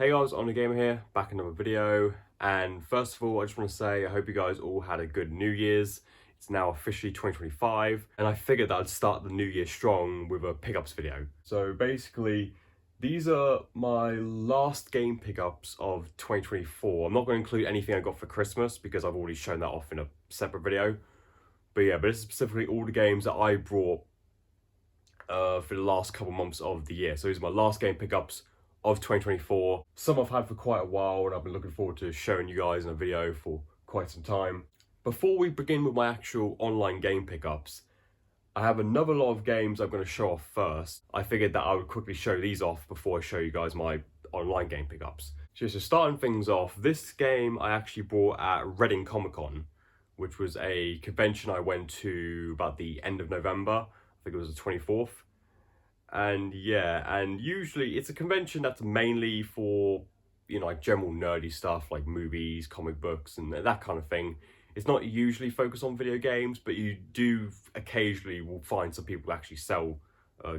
Hey guys, On The Gamer here, back in another video. And first of all, I just want to say I hope you guys all had a good New Year's. It's now officially 2025, and I figured that I'd start the new year strong with a pickups video. So basically, these are my last game pickups of 2024. I'm not going to include anything I got for Christmas because I've already shown that off in a separate video. But this is specifically all the games that I brought for the last couple months of the year. So these are my last game pickups of 2024. Some I've had for quite a while and I've been looking forward to showing you guys in a video for quite some time. Before we begin with my actual online game pickups, I have another lot of games I'm going to show off first. I figured that I would quickly show these off before I show you guys my online game pickups. So starting things off, this game I actually bought at Reading Comic Con, which was a convention I went to about the end of November. I think it was the 24th. And usually it's a convention that's mainly for, like general nerdy stuff like movies, comic books, and that kind of thing. It's not usually focused on video games, but you do occasionally will find some people who actually sell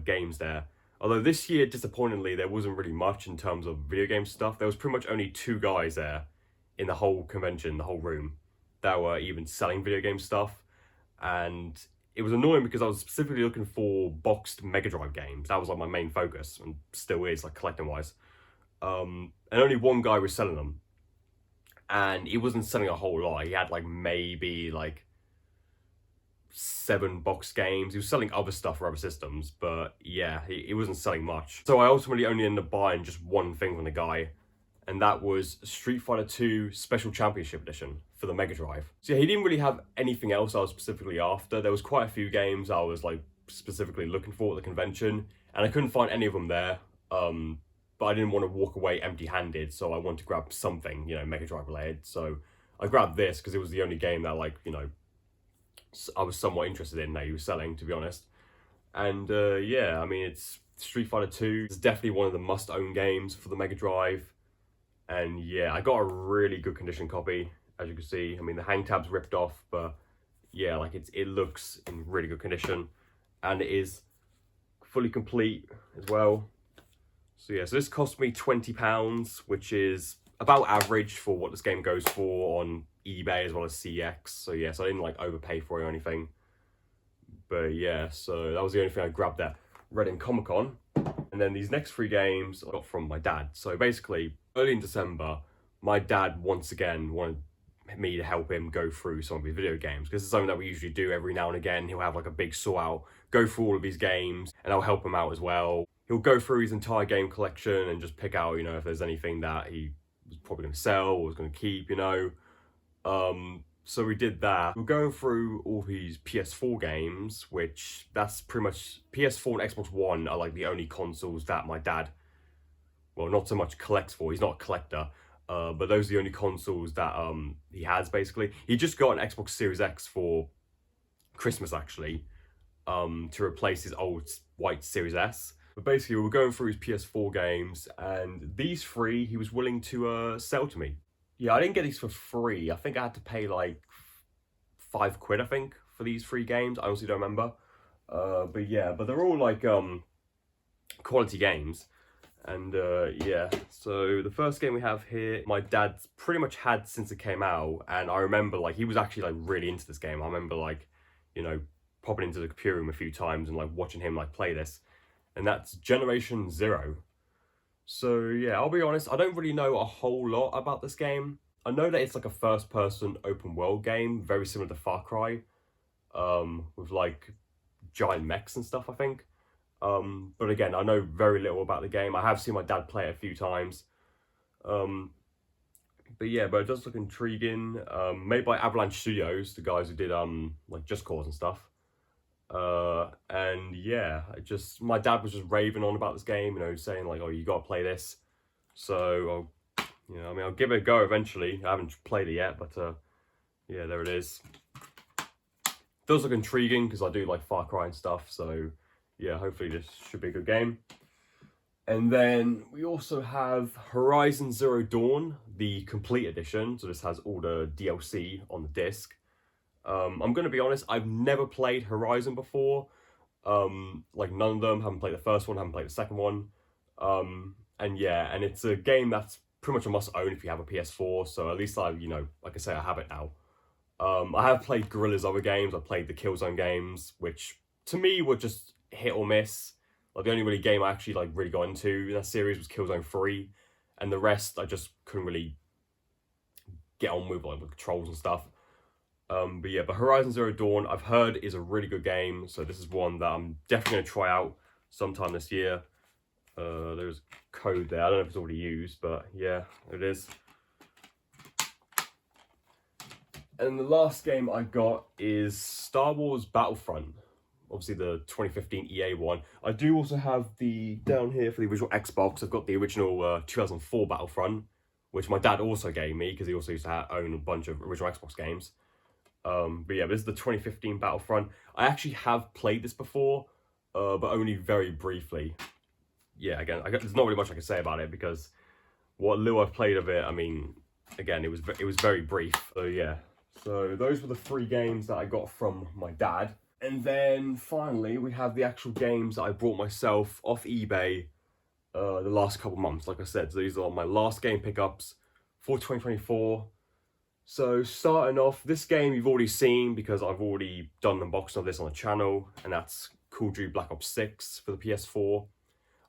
games there. Although this year, disappointingly, there wasn't really much in terms of video game stuff. There was pretty much only 2 guys there in the whole convention, the whole room, that were even selling video game stuff. And it was annoying because I was specifically looking for boxed Mega Drive games. That was like my main focus, and still is, like collecting wise. And only one guy was selling them, and he wasn't selling a whole lot. He had like maybe like 7 boxed games. He was selling other stuff for other systems, but yeah, he wasn't selling much. So I ultimately only ended up buying just one thing from the guy, and that was Street Fighter 2 Special Championship Edition for the Mega Drive. So yeah, he didn't really have anything else I was specifically after. There was quite a few games I was like specifically looking for at the convention, and I couldn't find any of them there. But I didn't want to walk away empty-handed, so I wanted to grab something, Mega Drive related. So I grabbed this because it was the only game that I was somewhat interested in that he was selling, to be honest. And I mean, it's Street Fighter 2. It's definitely one of the must-own games for the Mega Drive. And yeah, I got a really good condition copy, as you can see. I mean, the hang tab's ripped off, but yeah, like it looks in really good condition, and it is fully complete as well. So yeah, so this cost me £20, which is about average for what this game goes for on eBay as well as CX. So yeah, so I didn't like overpay for it or anything. But yeah, so that was the only thing I grabbed at Reading Comic Con. And then these next 3 games I got from my dad. So basically, early in December, my dad once again wanted me to help him go through some of his video games, because it's something that we usually do every now and again. He'll have like a big sort out, go through all of his games, and I'll help him out as well. He'll go through his entire game collection and just pick out, if there's anything that he was probably going to sell or was going to keep, So we did that. We're going through all his PS4 games, which that's pretty much PS4 and Xbox One are like the only consoles that my dad, well, not so much collects for. He's not a collector, but those are the only consoles that he has basically. He just got an Xbox Series X for Christmas actually, to replace his old white Series S. But basically, we were going through his PS4 games, and these 3 he was willing to sell to me. Yeah, I didn't get these for free. I think I had to pay like £5, I think, for these 3 games. I honestly don't remember. But yeah, but they're all like quality games. And yeah, so the first game we have here, my dad's pretty much had since it came out. And I remember like he was actually like really into this game. I remember like, popping into the computer room a few times and like watching him like play this. And that's Generation Zero. So yeah, I'll be honest, I don't really know a whole lot about this game. I know that it's like a first-person open world game, very similar to Far Cry, with like giant mechs and stuff, I think. But again, I know very little about the game. I have seen my dad play it a few times. But yeah, but it does look intriguing. Made by Avalanche Studios, the guys who did like Just Cause and stuff. And yeah, my dad was just raving on about this game, saying like, oh, you gotta play this. So I'll give it a go eventually. I haven't played it yet, but yeah, there it is. Does look intriguing because I do like Far Cry and stuff, so yeah, hopefully this should be a good game. And then we also have Horizon Zero Dawn, the complete edition. So this has all the DLC on the disc. I'm going to be honest, I've never played Horizon before. Like none of them. Haven't played the first one, haven't played the second one. And And yeah, and it's a game that's pretty much a must own if you have a PS4. So at least like I say, I have it now. I have played Guerrilla's other games. I played the Killzone games, which to me were just hit or miss. Like the only really game I actually like really got into in that series was Killzone 3, and the rest I just couldn't really get on with, like with controls and stuff. But yeah, but Horizon Zero Dawn I've heard is a really good game, so this is one that I'm definitely gonna try out sometime this year. There's code there. I don't know if it's already used, but yeah, it is. And the last game I got is Star Wars Battlefront. Obviously the 2015 EA one. I do also have the, down here for the original Xbox, I've got the original 2004 Battlefront, which my dad also gave me because he also used to own a bunch of original Xbox games. But yeah, this is the 2015 Battlefront. I actually have played this before, but only very briefly. Yeah, again, there's not really much I can say about it because what little I've played of it, I mean, again, it was very brief. So yeah, so those were the 3 games that I got from my dad. And then finally, we have the actual games that I bought myself off eBay the last couple months. Like I said, so these are my last game pickups for 2024. So starting off, this game you've already seen because I've already done an unboxing of this on the channel, and that's Call of Duty Black Ops 6 for the PS4.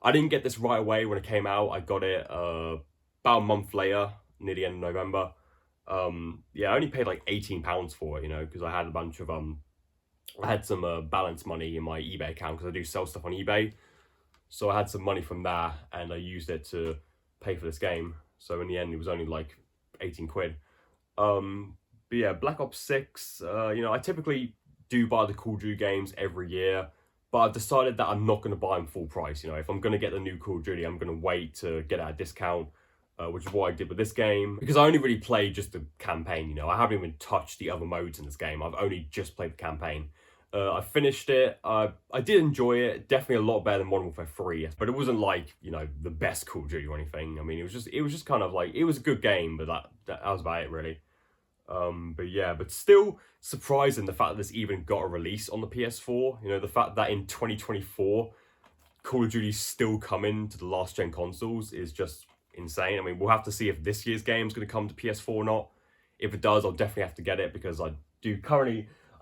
I didn't get this right away when it came out. I got it about a month later, near the end of November. Yeah, I only paid like £18 for it, because I had a bunch of I had some balance money in my eBay account because I do sell stuff on eBay. So I had some money from that and I used it to pay for this game. So in the end, it was only like 18 quid. But yeah, Black Ops 6, I typically do buy the Call of Duty games every year, but I've decided that I'm not going to buy them full price. If I'm going to get the new Call of Duty, I'm going to wait to get at a discount, which is what I did with this game. Because I only really played just the campaign, I haven't even touched the other modes in this game. I've only just played the campaign. I finished it. I did enjoy it. Definitely a lot better than Modern Warfare 3, but it wasn't like, the best Call of Duty or anything. I mean, it was just kind of like, it was a good game, but that was about it really. But yeah, but still surprising the fact that this even got a release on the PS4. The fact that in 2024, Call of Duty's still coming to the last gen consoles is just insane. I mean, we'll have to see if this year's game is going to come to PS4 or not. If it does, I'll definitely have to get it because I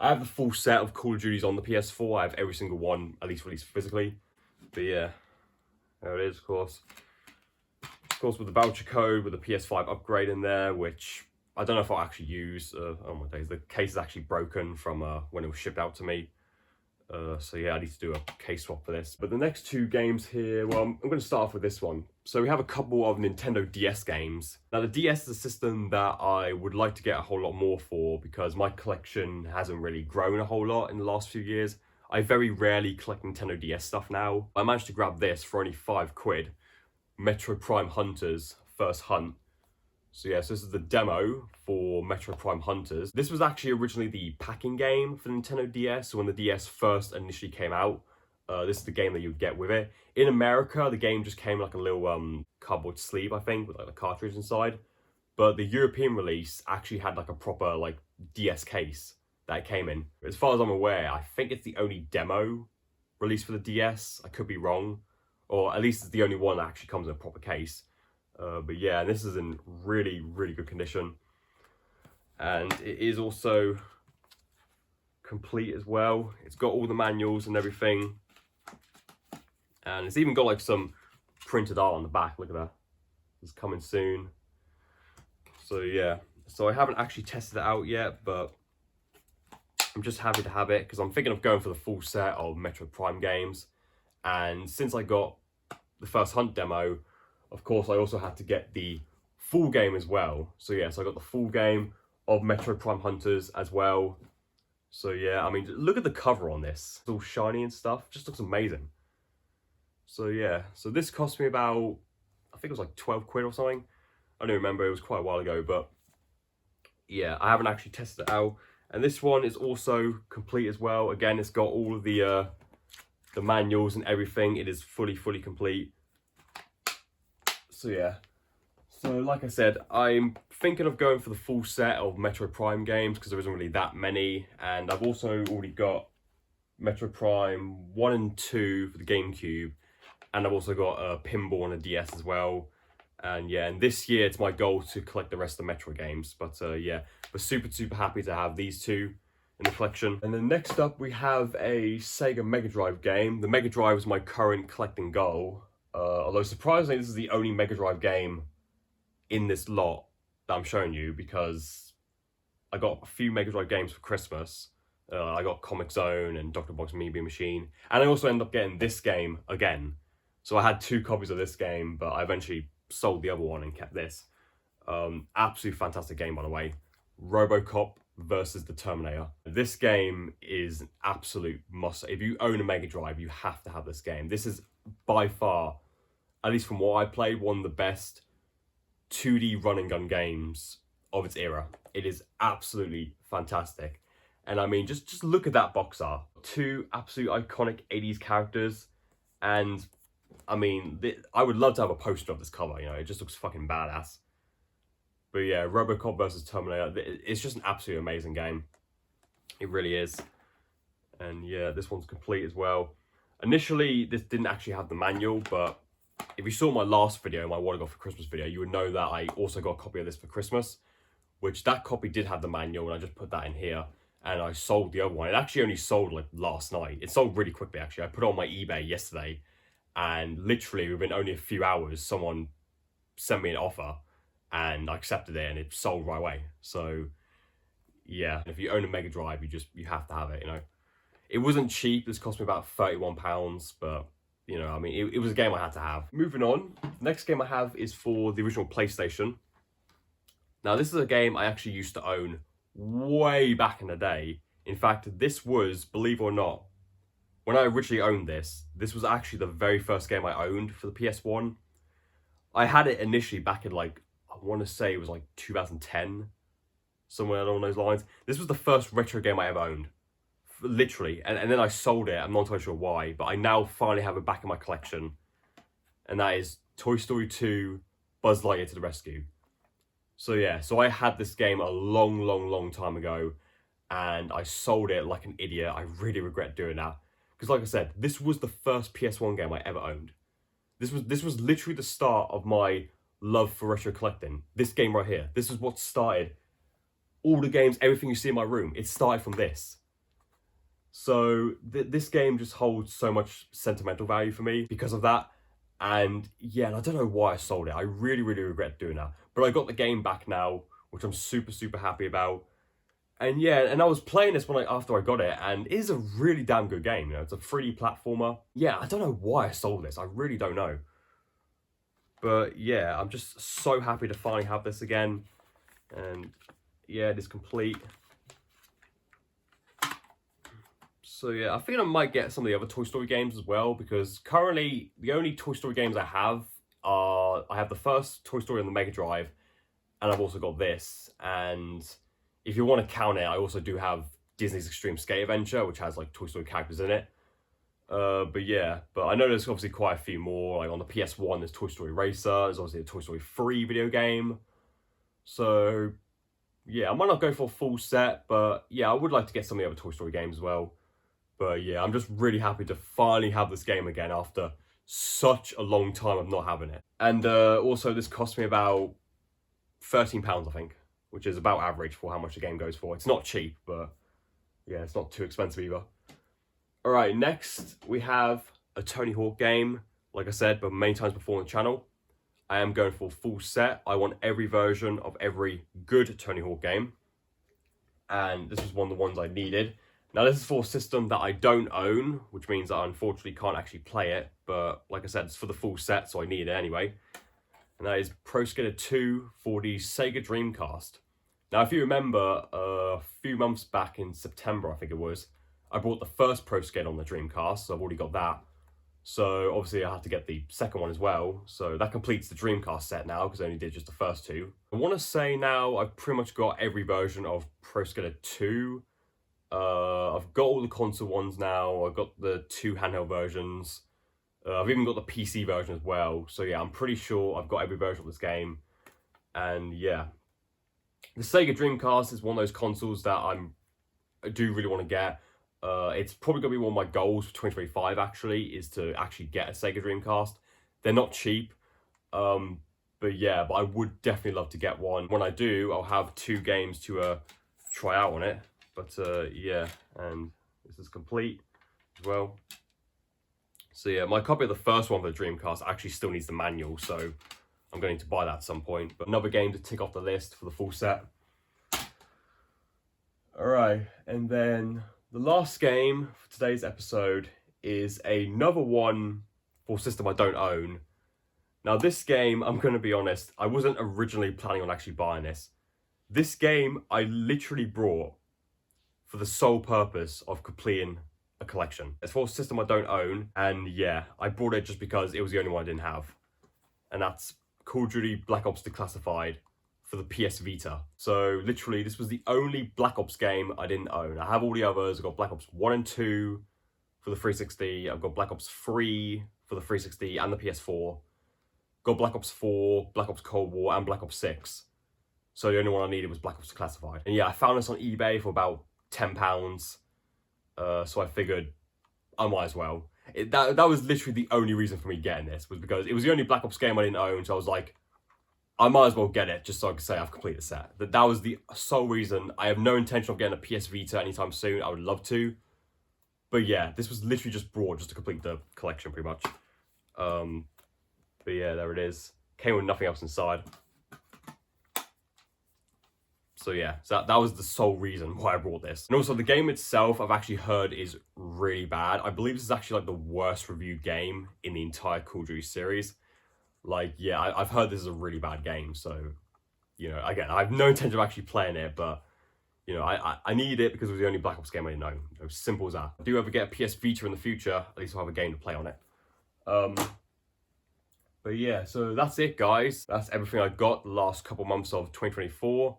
have the full set of Call of Duties on the PS4. I have every single one, at least released physically. But yeah, there it is, of course. Of course, with the voucher code, with the PS5 upgrade in there, which I don't know if I'll actually use. Oh my days, the case is actually broken from when it was shipped out to me. So yeah, I need to do a case swap for this. But the next 2 games here, well, I'm going to start off with this one. So we have a couple of Nintendo DS games. Now the DS is a system that I would like to get a whole lot more for because my collection hasn't really grown a whole lot in the last few years. I very rarely collect Nintendo DS stuff now. I managed to grab this for only 5 quid. Metro Prime Hunters First Hunt. So yeah, so this is the demo for Metro Prime Hunters. This was actually originally the packing game for the Nintendo DS. So when the DS first initially came out, this is the game that you would get with it. In America, the game just came like a little cardboard sleeve, I think, with like the cartridge inside. But the European release actually had like a proper like DS case that it came in. As far as I'm aware, I think it's the only demo released for the DS. I could be wrong. Or at least it's the only one that actually comes in a proper case. But yeah, this is in really, really good condition. And it is also complete as well. It's got all the manuals and everything. And it's even got like some printed art on the back. Look at that. It's coming soon. So yeah, so I haven't actually tested it out yet, but I'm just happy to have it because I'm thinking of going for the full set of Metro Prime games. And since I got the First Hunt demo, of course, I also had to get the full game as well. So yeah, so I got the full game of Metro Prime Hunters as well. So yeah, I mean, look at the cover on this. It's all shiny and stuff. Just looks amazing. So yeah, so this cost me about, I think it was like 12 quid or something. I don't remember, it was quite a while ago, but yeah, I haven't actually tested it out. And this one is also complete as well. Again, it's got all of the manuals and everything. It is fully complete. So yeah, so like I said, I'm thinking of going for the full set of Metro Prime games because there isn't really that many. And I've also already got Metro Prime 1 and 2 for the GameCube and I've also got a pinball and a DS as well. And yeah, and this year it's my goal to collect the rest of the Metroid games. But yeah, we're super happy to have these two in the collection. And then next up we have a Sega Mega Drive game. The Mega Drive is my current collecting goal. Although surprisingly, this is the only Mega Drive game in this lot that I'm showing you, because I got a few Mega Drive games for Christmas. I got Comic Zone and Dr. Bog's Mean Bean Machine. And I also ended up getting this game again. So I had 2 copies of this game, but I eventually sold the other one and kept this. Absolutely fantastic game, by the way. Robocop versus the Terminator. This game is an absolute must. If you own a Mega Drive, you have to have this game. This is by far, at least from what I played, one of the best 2D run and gun games of its era. It is absolutely fantastic. And I mean, just look at that box art. 2 absolute iconic 80s characters. And I mean, I would love to have a poster of this cover, you know, it just looks fucking badass. But yeah, Robocop versus Terminator, it's just an absolutely amazing game. It really is. And yeah, this one's complete as well. Initially, this didn't actually have the manual, but if you saw my last video, my What I Got for Christmas video, you would know that I also got a copy of this for Christmas, which that copy did have the manual, and I just put that in here. And I sold the other one. It actually only sold like last night. It sold really quickly, actually. I put it on my eBay yesterday, and literally within only a few hours, someone sent me an offer, and I accepted it, and it sold right away. So yeah, if you own a Mega Drive, you have to have it, you know. It wasn't cheap. This cost me about £31, but you know, I mean, it was a game I had to have. Moving on, next game I have is for the original PlayStation. Now, this is a game I actually used to own way back in the day. In fact, this was, believe it or not, when I originally owned this was actually the very first game I owned for the PS1. I had it initially back in like, I want to say it was like 2010, somewhere along those lines. This was the first retro game I ever owned, literally. And then I sold it. I'm not entirely sure why, but I now finally have it back in my collection. And that is Toy Story 2, Buzz Lightyear to the Rescue. So yeah, so I had this game a long time ago, and I sold it like an idiot. I really regret doing that. Because like I said, this was the first PS1 game I ever owned. This was literally the start of my love for retro collecting. This game right here. This is what started all the games, everything you see in my room. It started from this. So this game just holds so much sentimental value for me because of that. And yeah, and I don't know why I sold it. I really regret doing that. But I got the game back now, which I'm super happy about. And yeah, and I was playing this after I got it, and it is a really damn good game. You know, it's a 3D platformer. Yeah, I don't know why I sold this. I really don't know. But yeah, I'm just so happy to finally have this again. And yeah, it is complete. So yeah, I think I might get some of the other Toy Story games as well, because currently the only Toy Story games I have are, I have the first Toy Story on the Mega Drive, and I've also got this. And if you want to count it, I also do have Disney's Extreme Skate Adventure, which has like Toy Story characters in it. But yeah, but I know there's obviously quite a few more. Like on the PS1, there's Toy Story Racer. There's obviously a Toy Story 3 video game. So yeah, I might not go for a full set, but yeah, I would like to get some of the other Toy Story games as well. But yeah, I'm just really happy to finally have this game again after such a long time of not having it. And also this cost me about £13, I think, which is about average for how much the game goes for. It's not cheap, but yeah, it's not too expensive either. All right, next we have a Tony Hawk game. Like I said, but many times before on the channel, I am going for a full set. I want every version of every good Tony Hawk game. And this was one of the ones I needed. Now, this is for a system that I don't own, which means that I unfortunately can't actually play it. But like I said, it's for the full set, so I need it anyway. And that is Pro Skater 2 for the Sega Dreamcast. Now, if you remember, a few months back in September, I think it was, I bought the first Pro Skater on the Dreamcast, so I've already got that. So obviously I had to get the second one as well. So that completes the Dreamcast set now, because I only did just the first 2. I want to say now I've pretty much got every version of Pro Skater 2. I've got all the console ones now. I've got the 2 handheld versions. I've even got the PC version as well. So yeah, I'm pretty sure I've got every version of this game. And yeah, the Sega Dreamcast is one of those consoles that I do really want to get. It's probably going to be one of my goals for 2025, actually, is to actually get a Sega Dreamcast. They're not cheap, but yeah, but I would definitely love to get one. When I do, I'll have 2 games to try out on it. But yeah, and this is complete as well. So yeah, my copy of the first one for the Dreamcast actually still needs the manual, so I'm going to buy that at some point. But another game to tick off the list for the full set. Alright, and then the last game for today's episode is another one for a system I don't own. Now this game, I'm going to be honest, I wasn't originally planning on actually buying this. This game I literally brought for the sole purpose of completing a collection. It's for a system I don't own, and yeah, I brought it just because it was the only one I didn't have. And that's Call of Duty Black Ops Declassified for the PS Vita. So literally, this was the only Black Ops game I didn't own. I have all the others. I've got Black Ops 1 and 2 for the 360. I've got Black Ops 3 for the 360 and the PS4. Got Black Ops 4, Black Ops Cold War, and Black Ops 6. So the only one I needed was Black Ops Declassified. And yeah, I found this on eBay for about £10. So I figured I might as well. That was literally the only reason for me getting this, was because it was the only Black Ops game I didn't own. So I was like, I might as well get it just so I can say I've completed the set. That was the sole reason. I have no intention of getting a PS Vita anytime soon. I would love to. But yeah, this was literally just brought just to complete the collection pretty much. But yeah, there it is. Came with nothing else inside. So yeah, so that was the sole reason why I brought this. And also the game itself, I've actually heard is really bad. I believe this is actually like the worst reviewed game in the entire Call of Duty series. Like, yeah, I've heard this is a really bad game. So, you know, again, I have no intention of actually playing it, but, you know, I need it because it was the only Black Ops game I didn't own. You know, simple as that. If I do ever get a PS Vita in the future, at least I'll have a game to play on it. But yeah, so that's it, guys. That's everything I got the last couple months of 2024.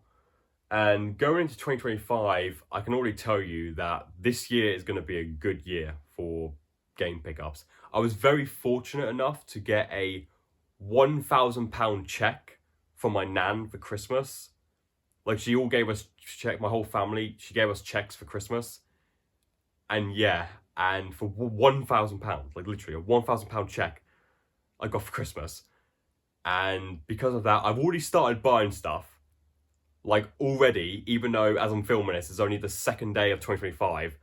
And going into 2025, I can already tell you that this year is going to be a good year for game pickups. I was very fortunate enough to get a £1,000 check from my nan for Christmas. Like, she all gave us check, my whole family, she gave us checks for Christmas. And yeah, and for £1,000, like literally a £1,000 check I got for Christmas. And because of that, I've already started buying stuff. Like, already, even though as I'm filming this, it's only the second day of 2025,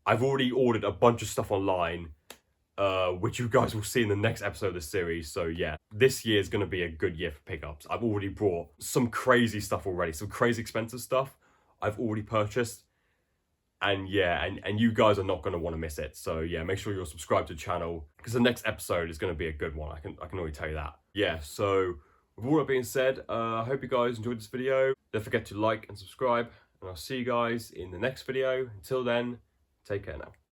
I've already ordered a bunch of stuff online, which you guys will see in the next episode of this series. So yeah, this year is going to be a good year for pickups. I've already brought some crazy stuff already, some crazy expensive stuff I've already purchased. And yeah, and you guys are not going to want to miss it. So yeah, make sure you're subscribed to the channel, because the next episode is going to be a good one. I can already tell you that. Yeah, so with all that being said, I hope you guys enjoyed this video. Don't forget to like and subscribe, and I'll see you guys in the next video. Until then, take care now.